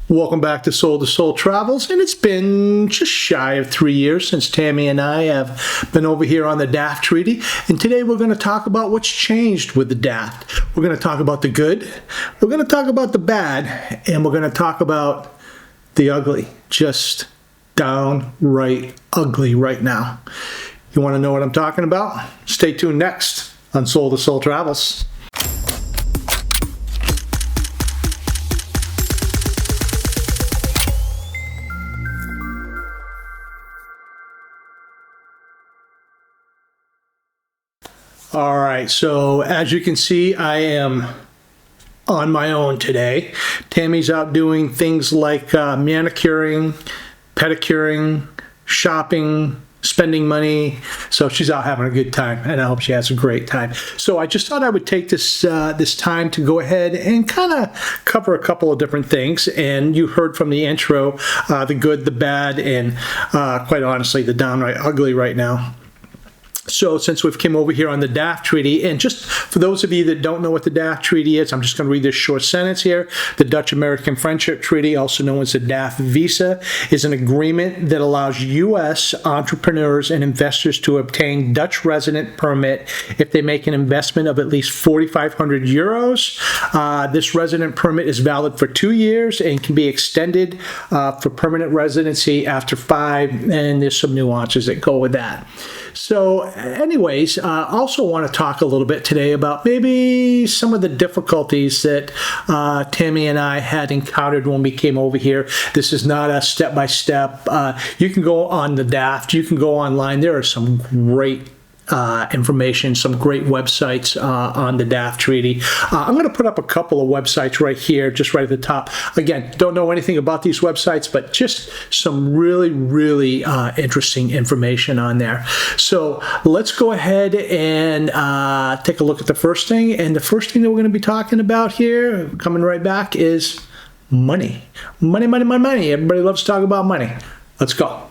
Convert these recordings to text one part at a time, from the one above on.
Welcome back to Soul Travels, and it's been just shy of 3 years since Tammy and I have been over here on the DAFT Treaty, and today we're going to talk about what's changed with the DAFT. We're going to talk about the good, we're going to talk about the bad, and we're going to talk about the ugly, just downright ugly right now. You want to know what I'm talking about? Stay tuned next on Soul Travels. All right, so as you can see, I am on my own today. Tammy's out doing things like manicuring, pedicuring, shopping, spending money. So she's out having a good time, and I hope she has a great time. So I just thought I would take this time to go ahead and kind of cover a couple of different things. And you heard from the intro, the good, the bad, and quite honestly, the downright ugly right now. So since we've come over here on the DAFT Treaty, and just for those of you that don't know what the DAFT Treaty is, I'm just going to read this short sentence here. The Dutch-American Friendship Treaty, also known as the DAFT Visa, is an agreement that allows U.S. entrepreneurs and investors to obtain Dutch resident permit if they make an investment of at least 4,500 euros. This resident permit is valid for 2 years and can be extended for permanent residency after 5, and there's some nuances that go with that. So anyways, also want to talk a little bit today about maybe some of the difficulties that Tammy and I had encountered when we came over here. This is not a step-by-step. You can go on the DAFT, you can go online. There are some great information, some great websites on the DAFT Treaty. I'm going to put up a couple of websites right here, just right at the top. Again, don't know anything about these websites, but just some really interesting information on there. So let's go ahead and take a look at the first thing. And the first thing that we're going to be talking about here, coming right back, is money. Money. Everybody loves to talk about money. Let's go.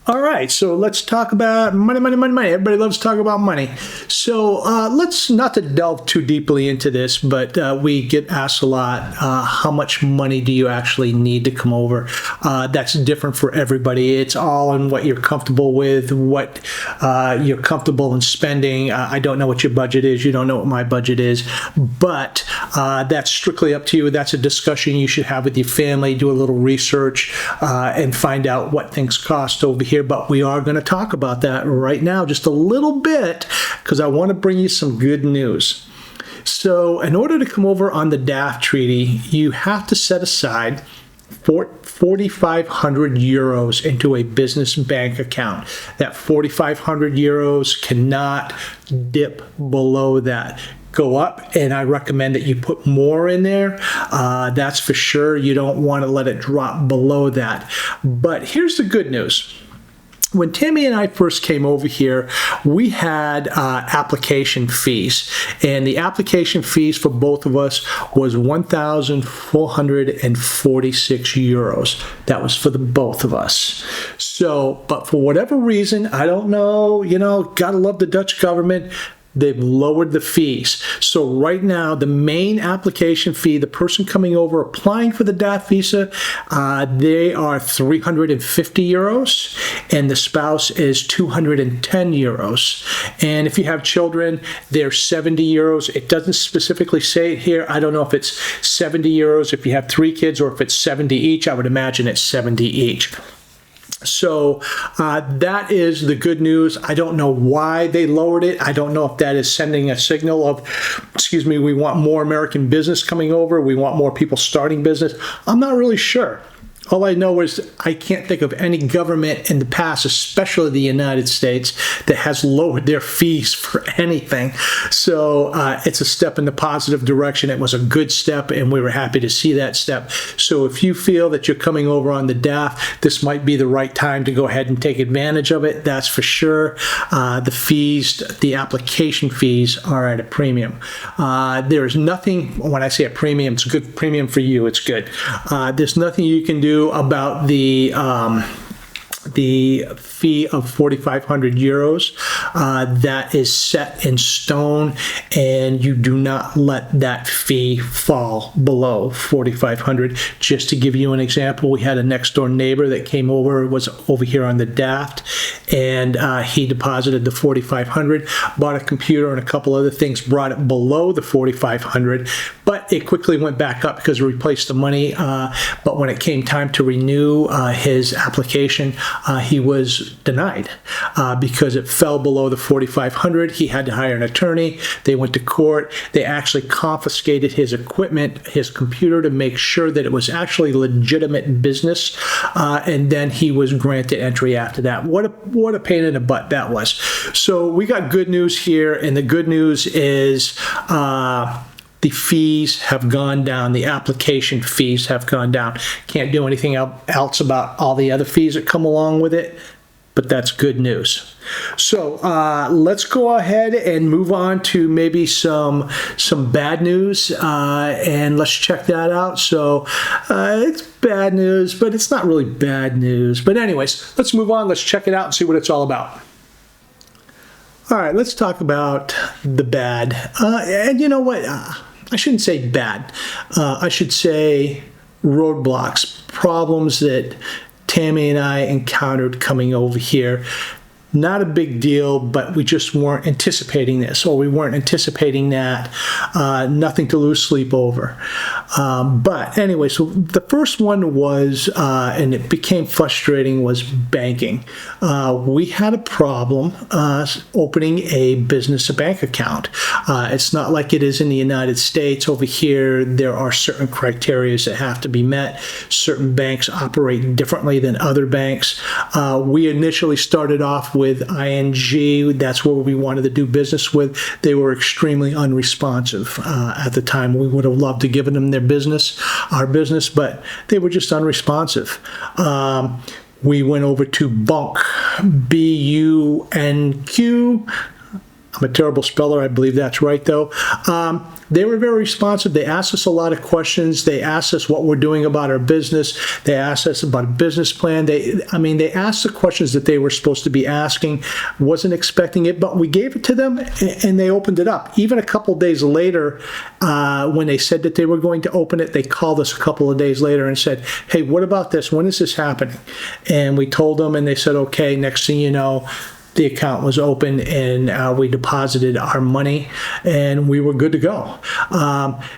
All right, so let's talk about money. Everybody loves to talk about money. So let's not to delve too deeply into this, but we get asked a lot, how much money do you actually need to come over? That's different for everybody. It's all in what you're comfortable with, what you're comfortable in spending. I don't know what your budget is. You don't know what my budget is, but that's strictly up to you. That's a discussion you should have with your family. Do a little research and find out what things cost over here. But we are going to talk about that right now just a little bit because I want to bring you some good news. So in order to come over on the DAFT Treaty, you have to set aside 4,500 euros into a business bank account. That 4,500 euros cannot dip below that. Go up, and I recommend that you put more in there. That's for sure. You don't want to let it drop below that. But here's the good news. When Tammy and I first came over here, we had application fees, and the application fees for both of us was 1,446 euros. That was for the both of us. So, but for whatever reason, I don't know, gotta love the Dutch government. They've lowered the fees. So right now, the main application fee, the person coming over applying for the DAFT Visa, they are 350 euros, and the spouse is 210 euros. And if you have children, they're 70 euros. It doesn't specifically say it here. I don't know if it's 70 euros if you have 3 kids or if it's 70 each. I would imagine it's 70 each. So that is the good news. I don't know why they lowered it. I don't know if that is sending a signal of, we want more American business coming over. We want more people starting business. I'm not really sure. All I know is I can't think of any government in the past, especially the United States, that has lowered their fees for anything. So it's a step in the positive direction. It was a good step, and we were happy to see that step. So if you feel that you're coming over on the DAFT, this might be the right time to go ahead and take advantage of it. That's for sure. The fees, the application fees, are at a premium. There is nothing, when I say a premium, it's a good premium for you. It's good. There's nothing you can do about the the fee of 4,500 euros. That is set in stone, and you do not let that fee fall below 4,500. Just to give you an example, we had a next door neighbor that came over, was over here on the DAFT, and he deposited the 4,500, bought a computer and a couple other things, brought it below the 4,500, but it quickly went back up because it replaced the money. But when it came time to renew his application, he was denied because it fell below the 4,500. He had to hire an attorney. They went to court. They actually confiscated his equipment, his computer, to make sure that it was actually legitimate business, and then he was granted entry after that. What a pain in the butt that was. So we got good news here, and the good news is the fees have gone down. The application fees have gone down. Can't do anything else about all the other fees that come along with it, but that's good news. So let's go ahead and move on to maybe some bad news, and let's check that out. So it's bad news, but it's not really bad news. But anyways, let's move on. Let's check it out and see what it's all about. All right, let's talk about the bad. And you know what? I shouldn't say bad. I should say roadblocks, problems that Tammy and I encountered coming over here. Not a big deal, but we just weren't anticipating this, or we weren't anticipating that. Nothing to lose sleep over. But anyway, so the first one was, and it became frustrating, was banking. We had a problem opening a business bank account. It's not like it is in the United States. Over here, there are certain criteria that have to be met. Certain banks operate differently than other banks. We initially started off with ING. That's where we wanted to do business with. They were extremely unresponsive at the time. We would have loved to give them our business, but they were just unresponsive. We went over to Bunk, B-U-N-Q. I'm a terrible speller. I believe that's right, though. They were very responsive. They asked us a lot of questions. They asked us what we're doing about our business. They asked us about a business plan. They asked the questions that they were supposed to be asking. Wasn't expecting it, but we gave it to them, and they opened it up. Even a couple of days later, when they said that they were going to open it, they called us a couple of days later and said, hey, what about this? When is this happening? And we told them, and they said, okay. Next thing you know, the account was open, and we deposited our money, and we were good to go.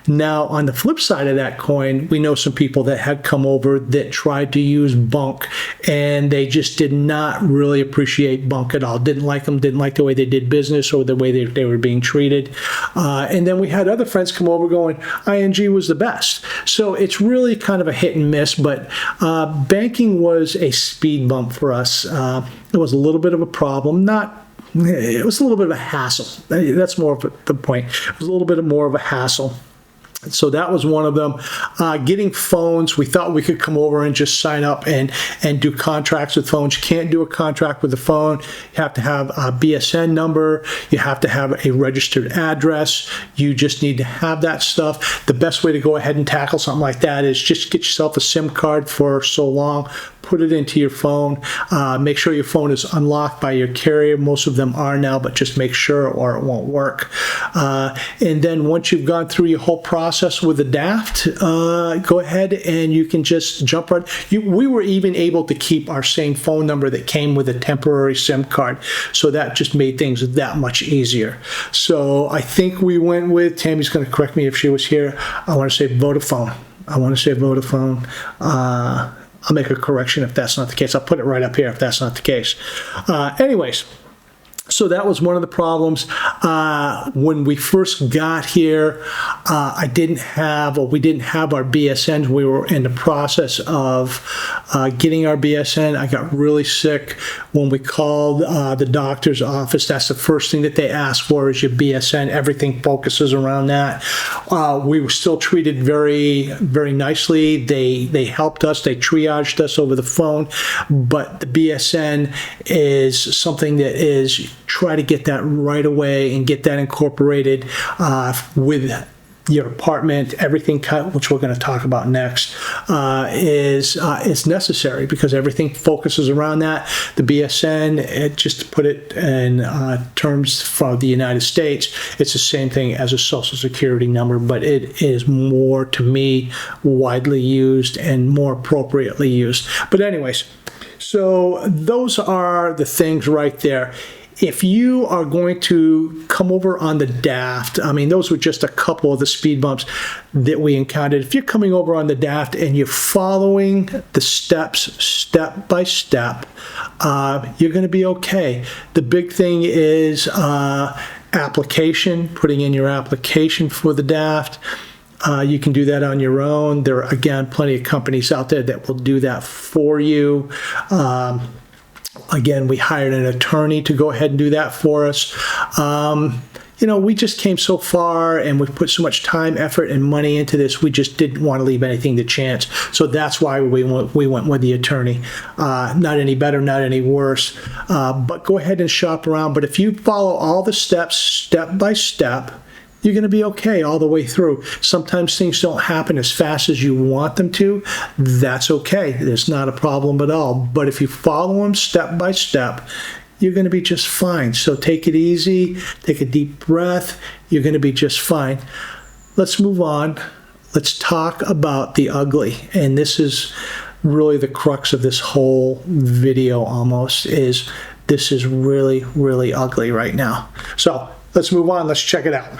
Now, on the flip side of that coin, we know some people that had come over that tried to use Bunk, and they just did not really appreciate Bunk at all. Didn't like them, didn't like the way they did business or the way they were being treated. And then we had other friends come over going, ING was the best. So it's really kind of a hit and miss, but banking was a speed bump for us. It was a little bit of a problem. It was a little bit of a hassle. That's more of the point. It was a little bit more of a hassle. So that was one of them. Getting phones, we thought we could come over and just sign up and do contracts with phones. You can't do a contract with a phone. You have to have a BSN number. You have to have a registered address. You just need to have that stuff. The best way to go ahead and tackle something like that is just get yourself a SIM card for so long. Put it into your phone. Make sure your phone is unlocked by your carrier. Most of them are now, but just make sure or it won't work. And then once you've gone through your whole process with the DAFT, go ahead and you can just jump right. We were even able to keep our same phone number that came with a temporary SIM card. So that just made things that much easier. So I think we went with, Tammy's going to correct me if she was here, I want to say Vodafone. I'll make a correction if that's not the case. I'll put it right up here if that's not the case. Anyways, so that was one of the problems. When we first got here, we didn't have our BSNs. We were in the process of getting our BSN. I got really sick. When we called the doctor's office, that's the first thing that they ask for is your BSN. Everything focuses around that. We were still treated very, very nicely. They helped us. They triaged us over the phone. But the BSN is something that is, try to get that right away and get that incorporated with your apartment, everything cut, which we're going to talk about next, is necessary because everything focuses around that. The BSN, just to put it in terms for the United States, it's the same thing as a Social Security number, but it is more, to me, widely used and more appropriately used. But anyways, so those are the things right there. If you are going to come over on the DAFT, I mean, those were just a couple of the speed bumps that we encountered. If you're coming over on the DAFT and you're following the steps step by step, you're going to be okay. The big thing is application, putting in your application for the DAFT. You can do that on your own. There are, again, plenty of companies out there that will do that for you. Again, we hired an attorney to go ahead and do that for us. You know, we just came so far and we put so much time, effort, and money into this. We just didn't want to leave anything to chance. So that's why we went with the attorney. Not any better, not any worse. But go ahead and shop around. But if you follow all the steps, step by step, you're going to be okay all the way through. Sometimes things don't happen as fast as you want them to. That's okay. It's not a problem at all. But if you follow them step by step, you're going to be just fine. So take it easy. Take a deep breath. You're going to be just fine. Let's move on. Let's talk about the ugly. And this is really the crux of this whole video almost, is this is really, really ugly right now. So let's move on. Let's check it out.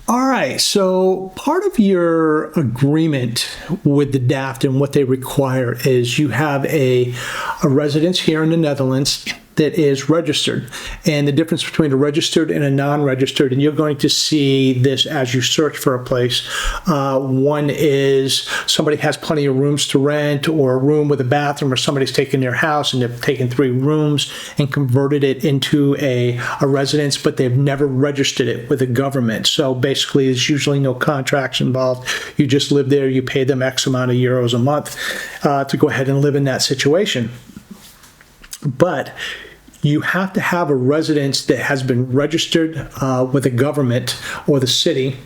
All right, so part of your agreement with the DAFT and what they require is you have a residence here in the Netherlands that is registered, and the difference between a registered and a non-registered, and you're going to see this as you search for a place. One is somebody has plenty of rooms to rent, or a room with a bathroom, or somebody's taken their house and they've taken 3 rooms and converted it into a residence, but they've never registered it with the government. So basically there's usually no contracts involved. You just live there, you pay them X amount of euros a month to go ahead and live in that situation. But you have to have a residence that has been registered with the government or the city,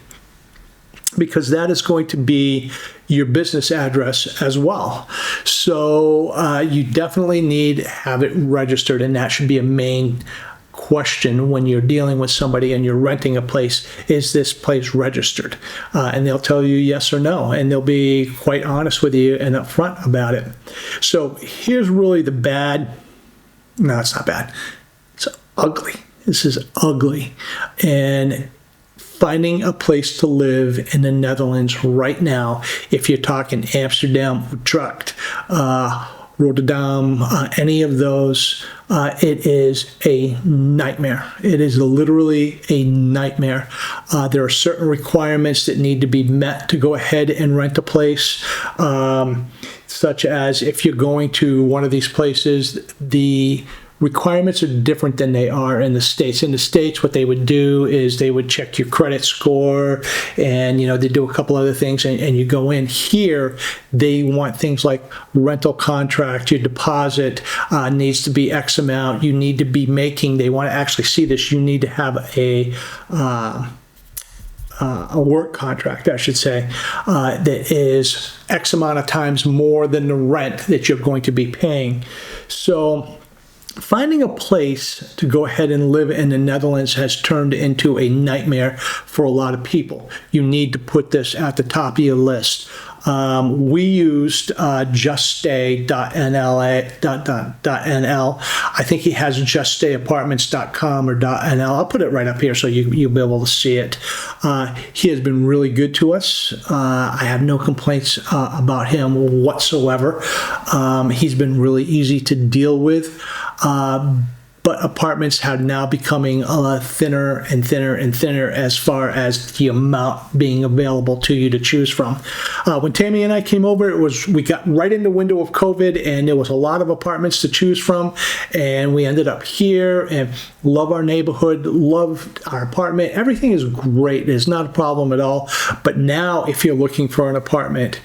because that is going to be your business address as well. So you definitely need to have it registered, and that should be a main question when you're dealing with somebody and you're renting a place. Is this place registered? And they'll tell you yes or no, and they'll be quite honest with you and upfront about it. So here's really the bad. No, it's not bad. It's ugly. This is ugly. And finding a place to live in the Netherlands right now, if you're talking Amsterdam, Utrecht, Rotterdam, any of those, it is a nightmare. It is literally a nightmare. There are certain requirements that need to be met to go ahead and rent a place, such as if you're going to one of these places, the requirements are different than they are in the States. In the States, what they would do is they would check your credit score, and they do a couple other things, and you go in. Here, they want things like rental contract, your deposit needs to be X amount, you need to be making, they want to actually see this, you need to have a work contract, I should say, that is X amount of times more than the rent that you're going to be paying. So finding a place to go ahead and live in the Netherlands has turned into a nightmare for a lot of people. You need to put this at the top of your list. We used juststay.nl. I think he has juststayapartments.com or .nl. I'll put it right up here so you'll be able to see it. He has been really good to us. I have no complaints about him whatsoever. He's been really easy to deal with. But apartments have now becoming thinner and thinner and thinner as far as the amount being available to you to choose from. When Tammy and I came over, we got right in the window of COVID, and there was a lot of apartments to choose from, and we ended up here and love our neighborhood, love our apartment. Everything is great. It's not a problem at all. But now if you're looking for an apartment,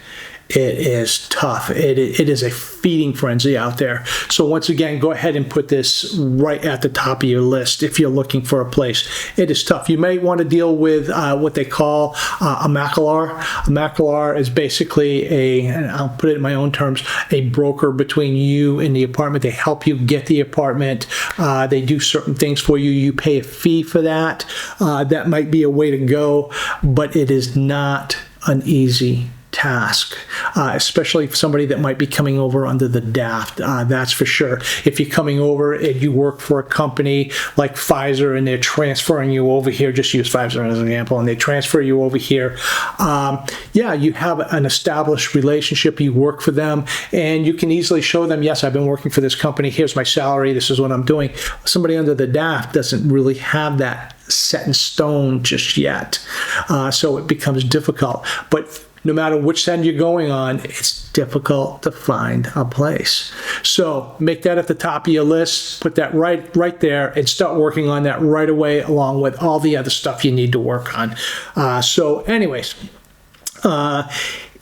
it is tough. It is a feeding frenzy out there. So once again, go ahead and put this right at the top of your list if you're looking for a place. It is tough. You may want to deal with what they call a mackler. A mackler is basically and I'll put it in my own terms, a broker between you and the apartment. They help you get the apartment. They do certain things for you. You pay a fee for that. That might be a way to go, but it is not an easy task, especially for somebody that might be coming over under the DAFT, that's for sure. If you're coming over and you work for a company like Pfizer and they're transferring you over here, just use Pfizer as an example, and they transfer you over here, yeah, you have an established relationship, you work for them, and you can easily show them, yes, I've been working for this company, here's my salary, this is what I'm doing. Somebody under the DAFT doesn't really have that set in stone just yet, so it becomes difficult. But no matter which end you're going on, it's difficult to find a place. So make that at the top of your list, put that right there, and start working on that right away along with all the other stuff you need to work on. So anyways,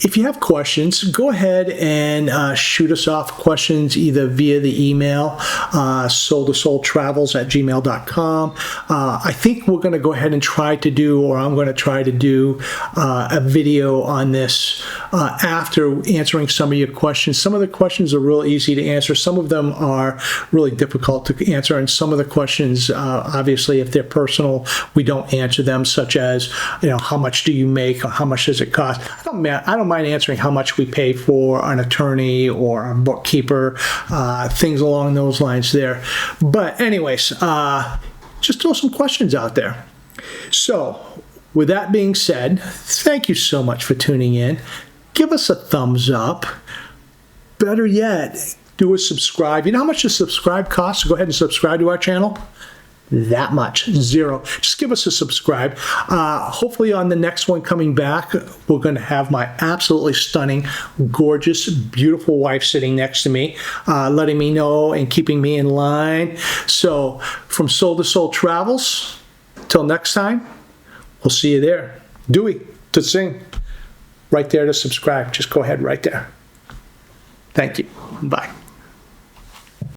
if you have questions, go ahead and shoot us off questions either via the email, soul2soultravels@gmail.com. I think we're going to go ahead and try to do, or I'm going to try to do a video on this after answering some of your questions. Some of the questions are real easy to answer. Some of them are really difficult to answer. And some of the questions, obviously, if they're personal, we don't answer them, such as, how much do you make or how much does it cost? I don't mind answering how much we pay for an attorney or a bookkeeper, things along those lines there. But anyways, just throw some questions out there. So with that being said, thank you so much for tuning in. Give us a thumbs up. Better yet, do a subscribe. You know how much a subscribe costs? Go ahead and subscribe to our channel. That much, zero. Just give us a subscribe. Hopefully on the next one coming back, we're going to have my absolutely stunning, gorgeous, beautiful wife sitting next to me, letting me know and keeping me in line. So from Soul to Soul Travels, till next time, we'll see you there. Dewey, to sing. Right there to subscribe. Just go ahead right there. Thank you. Bye.